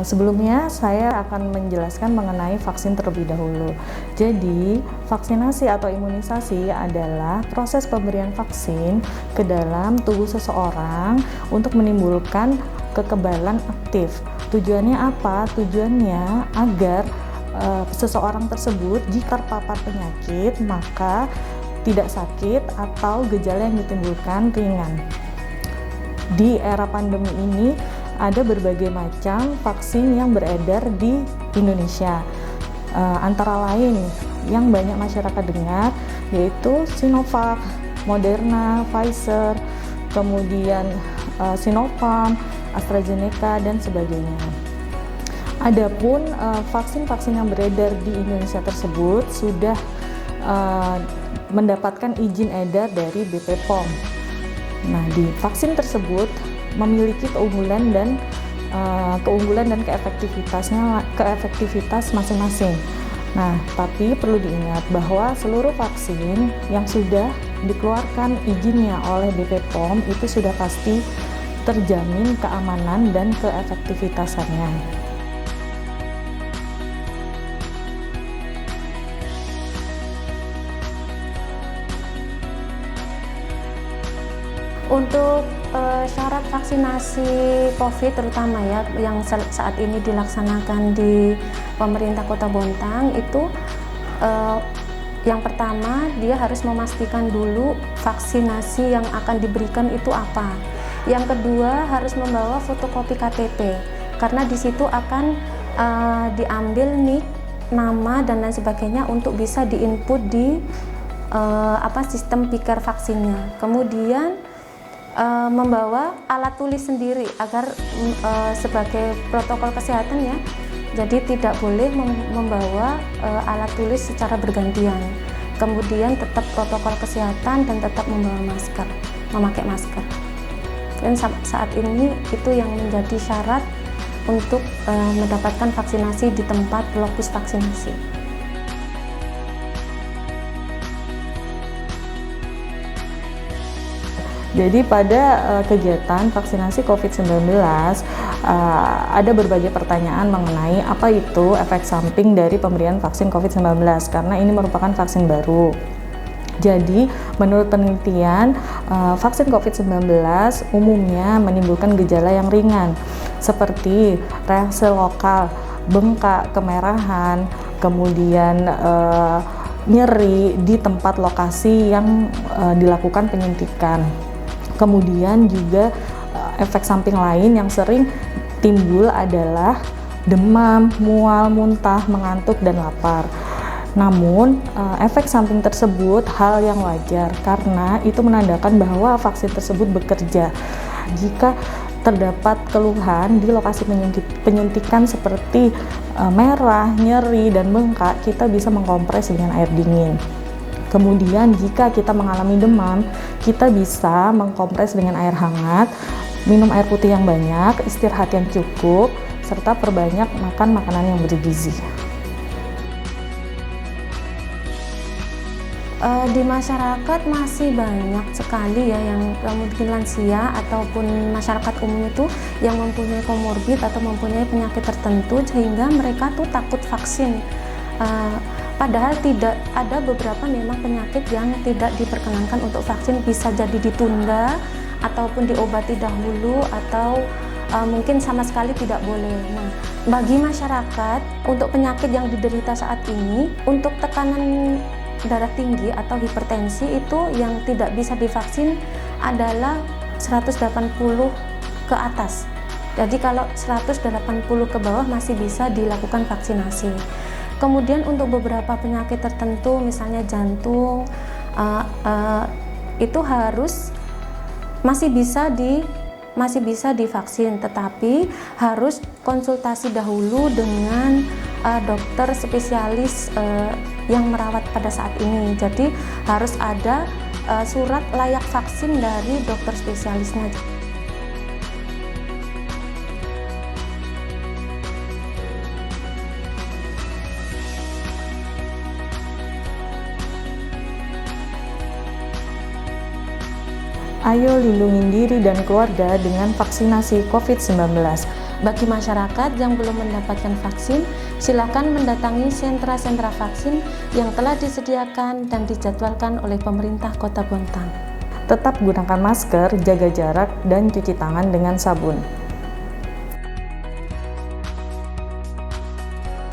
Sebelumnya saya akan menjelaskan mengenai vaksin terlebih dahulu. Jadi, vaksinasi atau imunisasi adalah proses pemberian vaksin ke dalam tubuh seseorang untuk menimbulkan kekebalan aktif. Tujuannya apa? Tujuannya agar seseorang tersebut jika terpapar penyakit maka tidak sakit atau gejala yang ditimbulkan ringan. Di era pandemi ini ada berbagai macam vaksin yang beredar di Indonesia. Antara lain yang banyak masyarakat dengar yaitu Sinovac, Moderna, Pfizer, kemudian Sinopharm, AstraZeneca dan sebagainya. Adapun vaksin-vaksin yang beredar di Indonesia tersebut sudah mendapatkan izin edar dari BPOM. Nah, di vaksin tersebut memiliki keunggulan dan keefektivitas masing-masing. Nah, tapi perlu diingat bahwa seluruh vaksin yang sudah dikeluarkan izinnya oleh BPOM itu sudah pasti terjamin keamanan dan keefektivitasannya. Untuk syarat vaksinasi COVID terutama ya yang saat ini dilaksanakan di pemerintah Kota Bontang itu yang pertama dia harus memastikan dulu vaksinasi yang akan diberikan itu apa. Yang kedua harus membawa fotokopi KTP karena di situ akan diambil NIK, nama dan lain sebagainya untuk bisa diinput di sistem piker vaksinnya. Kemudian membawa alat tulis sendiri agar sebagai protokol kesehatan ya, jadi tidak boleh membawa alat tulis secara bergantian. Kemudian tetap protokol kesehatan dan tetap membawa masker, memakai masker. Dan saat ini itu yang menjadi syarat untuk mendapatkan vaksinasi di tempat lokus vaksinasi. Jadi pada kegiatan vaksinasi COVID-19 ada berbagai pertanyaan mengenai apa itu efek samping dari pemberian vaksin COVID-19 karena ini merupakan vaksin baru. Jadi menurut penelitian vaksin COVID-19 umumnya menimbulkan gejala yang ringan seperti reaksi lokal, bengkak, kemerahan, kemudian nyeri di tempat lokasi yang dilakukan penyuntikan. Kemudian juga efek samping lain yang sering timbul adalah demam, mual, muntah, mengantuk, dan lapar. Namun, efek samping tersebut hal yang wajar karena itu menandakan bahwa vaksin tersebut bekerja. Jika terdapat keluhan di lokasi penyuntikan seperti merah, nyeri, dan bengkak, kita bisa mengkompres dengan air dingin. Kemudian jika kita mengalami demam, kita bisa mengkompres dengan air hangat, minum air putih yang banyak, istirahat yang cukup, serta perbanyak makan makanan yang bergizi. Di masyarakat masih banyak sekali ya yang mungkin lansia ataupun masyarakat umum itu yang mempunyai komorbid atau mempunyai penyakit tertentu sehingga mereka tuh takut vaksin. Padahal tidak ada beberapa memang penyakit yang tidak diperkenankan untuk vaksin, bisa jadi ditunda ataupun diobati dahulu atau mungkin sama sekali tidak boleh. Nah, bagi masyarakat untuk penyakit yang diderita saat ini, untuk tekanan darah tinggi atau hipertensi itu yang tidak bisa divaksin adalah 180 ke atas. Jadi kalau 180 ke bawah masih bisa dilakukan vaksinasi. Kemudian untuk beberapa penyakit tertentu misalnya jantung itu masih bisa divaksin, tetapi harus konsultasi dahulu dengan dokter spesialis yang merawat pada saat ini. Jadi harus ada surat layak vaksin dari dokter spesialisnya. Ayo lindungi diri dan keluarga dengan vaksinasi COVID-19. Bagi masyarakat yang belum mendapatkan vaksin, silakan mendatangi sentra-sentra vaksin yang telah disediakan dan dijadwalkan oleh pemerintah Kota Bontang. Tetap gunakan masker, jaga jarak, dan cuci tangan dengan sabun.